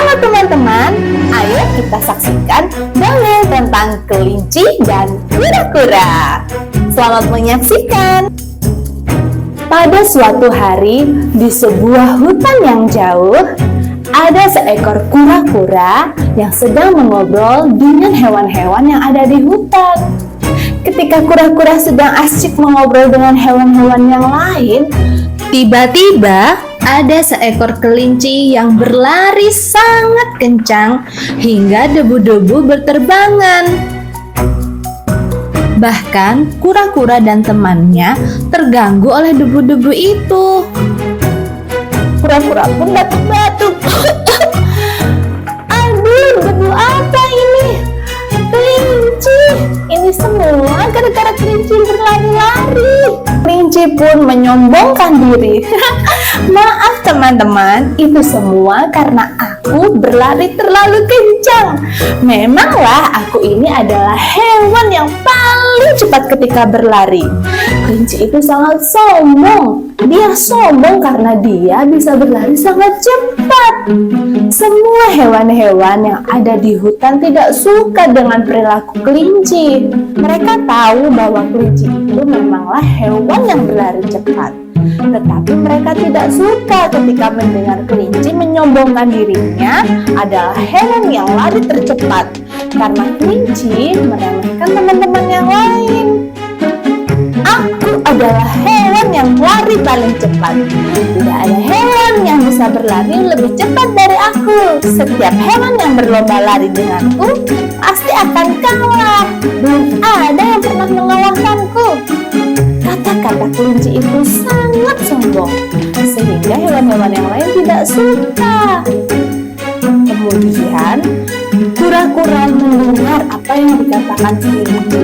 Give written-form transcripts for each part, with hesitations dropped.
Halo teman-teman, ayo kita saksikan dongeng tentang kelinci dan kura-kura. Selamat menyaksikan. Pada suatu hari, di sebuah hutan yang jauh, ada seekor kura-kura yang sedang mengobrol dengan hewan-hewan yang ada di hutan. Ketika kura-kura sedang asyik mengobrol dengan hewan-hewan yang lain, tiba-tiba ada seekor kelinci yang berlari sangat kencang hingga debu-debu berterbangan. Bahkan kura-kura dan temannya terganggu oleh debu-debu itu. Kura-kura pun batuk-batuk. Aduh, debu apa ini? Kelinci. Ini semua gara-gara kelinci berlari-lari. Kelinci pun menyombongkan diri. Maaf teman-teman, itu semua karena aku berlari terlalu kencang. Memanglah aku ini adalah hewan yang paling cepat ketika berlari. Kelinci itu sangat sombong. Dia sombong karena dia bisa berlari sangat cepat. Semua hewan-hewan yang ada di hutan tidak suka dengan perilaku kelinci. Mereka tahu bahwa kelinci itu memanglah hewan yang berlari cepat. Tetapi mereka tidak suka ketika mendengar kelinci menyombongkan dirinya adalah hewan yang lari tercepat, karena kelinci meremehkan teman-teman yang lain. Aku adalah hewan yang lari paling cepat. Tidak ada hewan yang bisa berlari lebih cepat dari aku. Setiap hewan yang berlomba lari denganku pasti akan kalah. Belum ada yang pernah mengalahkanku. Kata-kata kelinci itu sangat sombong, sehingga hewan-hewan yang lain tidak suka. Kemudian, kura-kura mendengar apa yang dikatakan kelinci.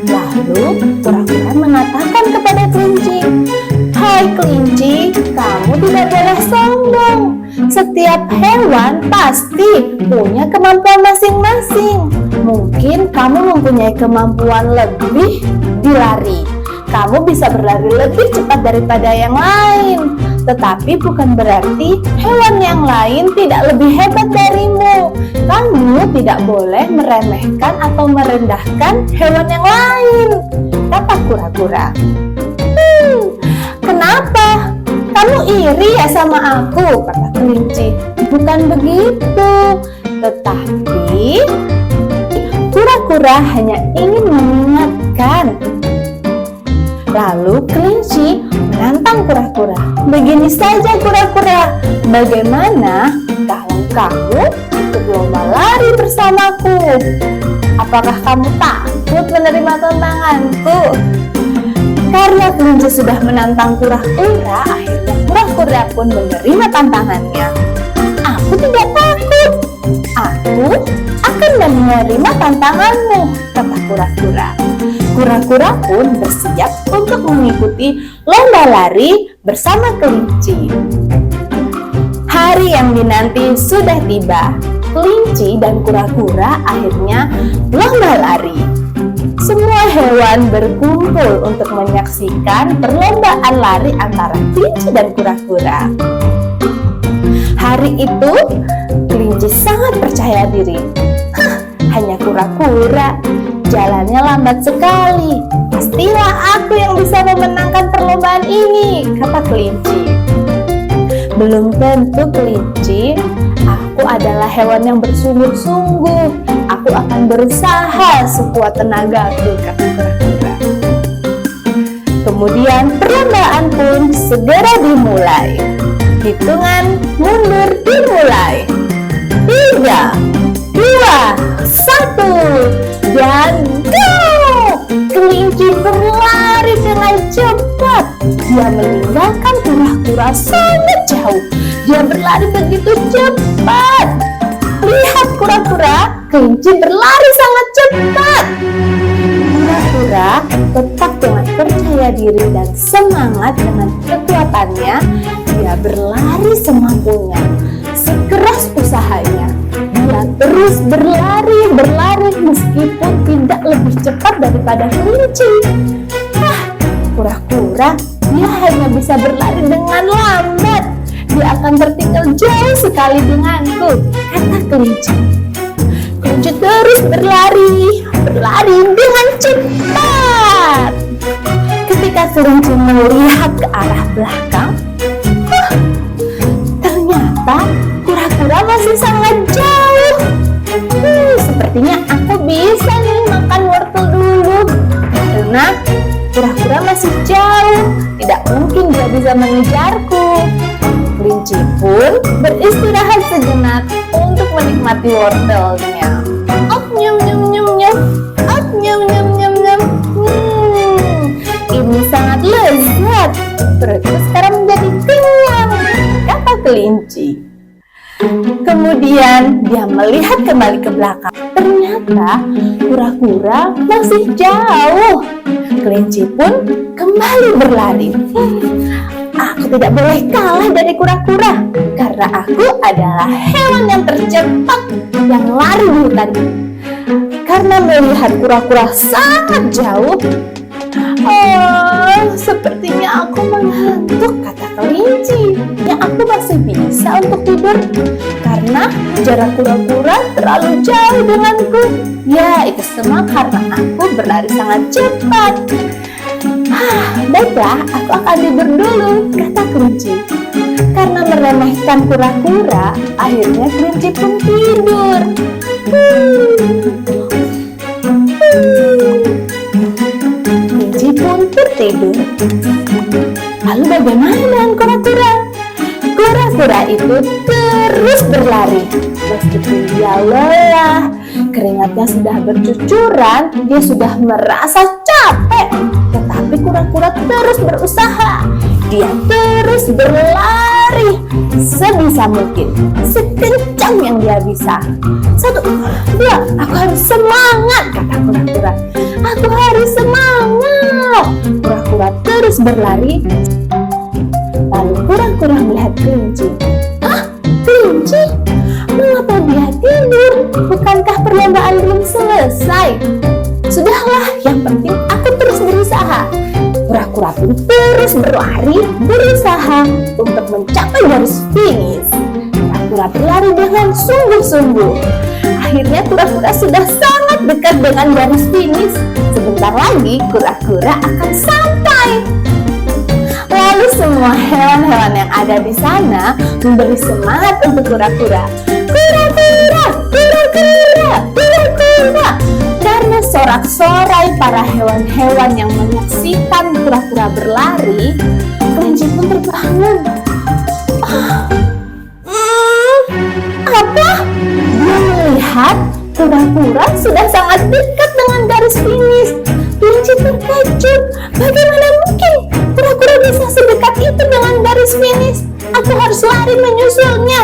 Lalu, kura-kura mengatakan kepada kelinci, "Hai kelinci, kamu tidak boleh sombong. Setiap hewan pasti punya kemampuan masing-masing. Mungkin kamu mempunyai kemampuan lebih di lari. Kamu bisa berlari lebih cepat daripada yang lain. Tetapi bukan berarti hewan yang lain tidak lebih hebat darimu. Kamu tidak boleh meremehkan atau merendahkan hewan yang lain," kata kura-kura. Kenapa? Kamu iri ya sama aku?" kata kelinci. "Bukan begitu. Tetapi kura-kura hanya ingin mengingatkan." Lalu kelinci menantang kura-kura. "Begini saja kura-kura, bagaimana kalau kamu berlomba lari bersamaku? Apakah kamu takut menerima tantanganku?" Karena kelinci sudah menantang kura-kura, akhirnya kura-kura pun menerima tantangannya. "Aku tidak takut. Aku akan menerima tantanganmu," kata kura-kura. Kura-kura pun bersiap untuk mengikuti lomba lari bersama kelinci. Hari yang dinanti sudah tiba. Kelinci dan kura-kura akhirnya lomba lari. Semua hewan berkumpul untuk menyaksikan perlombaan lari antara kelinci dan kura-kura. Hari itu, kelinci sangat percaya diri. Hanya kura-kura, jalannya lambat sekali. Pastilah aku yang bisa memenangkan perlombaan ini, kata kelinci. Belum tentu kelinci, aku adalah hewan yang bersungguh-sungguh. Aku akan berusaha sekuat tenagaku, kata kura-kura. Kemudian perlombaan pun segera dimulai. Hitungan mundur dimulai. 3, 2, 1, dan go! Kelinci berlari dengan cepat. Dia meninggalkan kura-kura sangat jauh. Dia berlari begitu cepat. Lihat kura-kura, kelinci berlari sangat cepat. Kura-kura tetap dengan percaya diri dan semangat dengan kekuatannya. Dia berlari semampunya, sekeras usahanya. Dia terus berlari meskipun tidak lebih cepat daripada kelinci. Kura-kura dia hanya bisa berlari dengan lambat. dia akan tertinggal jauh sekali denganku, kata kelinci. Kelinci terus berlari dengan cepat. Ketika kelinci melihat ke arah belakang, ternyata kura-kura masih sangat jauh. Sepertinya aku bisa nih makan wortel dulu, karena kura-kura masih jauh, tidak mungkin dia bisa mengejarku. Kelinci pun beristirahat sejenak untuk menikmati wortelnya. Nyam nyam nyam nyam, nyam nyam nyam nyam. Ini sangat lezat. Perutku sekarang menjadi kenyang, kata kelinci. Kemudian dia melihat kembali ke belakang. Ternyata kura-kura masih jauh. Kelinci pun kembali berlari. Aku tidak boleh kalah dari kura-kura, karena aku adalah hewan yang tercepat yang lari di hutan ini. Karena melihat kura-kura sangat jauh, sepertinya aku mengantuk, kata kelinci. Ya, aku masih bisa untuk tidur karena jarak kura-kura terlalu jauh denganku. Ya, itu semua karena aku berlari sangat cepat. Baiklah, aku akan tidur dulu, kata kelinci. Karena meremehkan kura-kura, akhirnya kelinci pun tidur. Kelinci pun tertidur. Lalu bagaimana dengan kura-kura? Kura-kura itu terus berlari. Meskipun dia lelah, keringatnya sudah bercucuran, dia sudah merasa capek. Tetapi kura-kura terus berusaha. Dia terus berlari sebisa mungkin, sekencang yang dia bisa. 1, 2, aku harus semangat, kata kura-kura. Aku harus semangat. Kura-kura terus berlari. Lalu kura-kura melihat kelinci. Kelinci? Mengapa dia tidur? Bukankah perlombaan belum selesai? Sudahlah, yang penting aku terus berusaha. Kura-kura pun terus berlari, berusaha untuk mencapai garis finish. Kura-kura berlari dengan sungguh-sungguh. Akhirnya kura-kura sudah sangat dekat dengan garis finish. Sebentar lagi kura-kura akan sampai. Lalu semua hewan-hewan yang ada di sana memberi semangat untuk kura-kura. Kura-kura, kura-kura, kura-kura. Karena sorak-sorai para hewan-hewan yang menyaksikan kura-kura berlari, kelinci pun terbangun. Apa? Dia melihat kura-kura sudah sangat dekat dengan garis finish. Kelinci terkejut. Bagaimana mungkin kura-kura bisa sedekat itu dengan garis finish? Aku harus lari menyusulnya.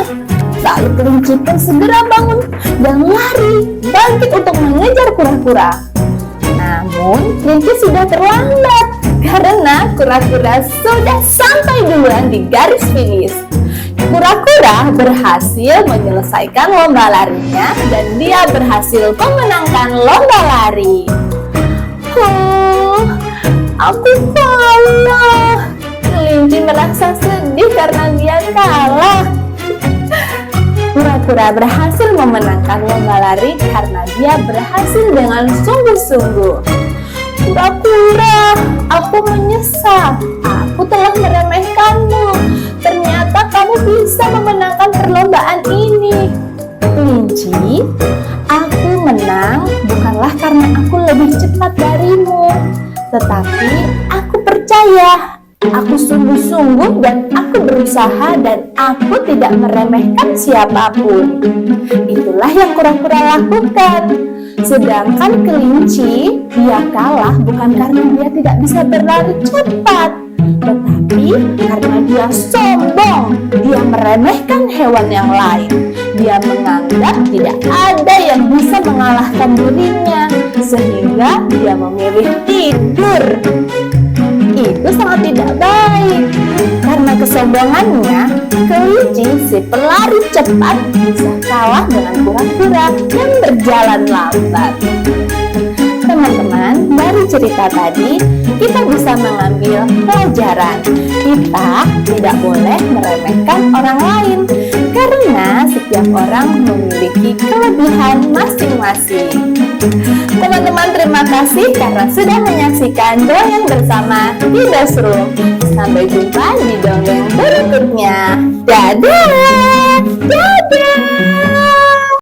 Lalu kelinci pun segera bangun dan lari bangkit untuk mengejar kura-kura. Namun kelinci sudah terlambat karena kura-kura sudah sampai duluan di garis finish. Kura-kura berhasil menyelesaikan lomba larinya dan dia berhasil memenangkan lomba lari. Aku kalah. Kelinci merasa sedih karena dia kalah. Kura-kura berhasil memenangkan lomba lari karena dia berhasil dengan sungguh-sungguh. Kura-kura, aku menyesal. Aku telah meremehkanmu. Ternyata kamu bisa memenangkan perlombaan ini. Kelinci, aku menang bukanlah karena aku lebih cepat darimu, tetapi aku percaya. Aku sungguh-sungguh dan aku berusaha dan aku tidak meremehkan siapapun. Itulah yang kura-kura lakukan. Sedangkan kelinci, dia kalah bukan karena dia tidak bisa berlari cepat, tetapi karena dia sombong. Dia meremehkan hewan yang lain. Dia menganggap tidak ada yang bisa mengalahkan dirinya, sehingga dia memilih tidur. Itu sangat tidak baik. Karena kesombongannya, kelinci si pelari cepat bisa kalah dengan kura-kura yang berjalan lambat. Teman-teman, dari cerita tadi kita bisa mengambil pelajaran. Kita tidak boleh meremehkan orang lain, karena setiap orang memiliki kelebihan masing-masing. Teman-teman, terima kasih karena sudah menyaksikan dongeng bersama Tidosroom. Sampai jumpa di dongeng berikutnya. Dadah!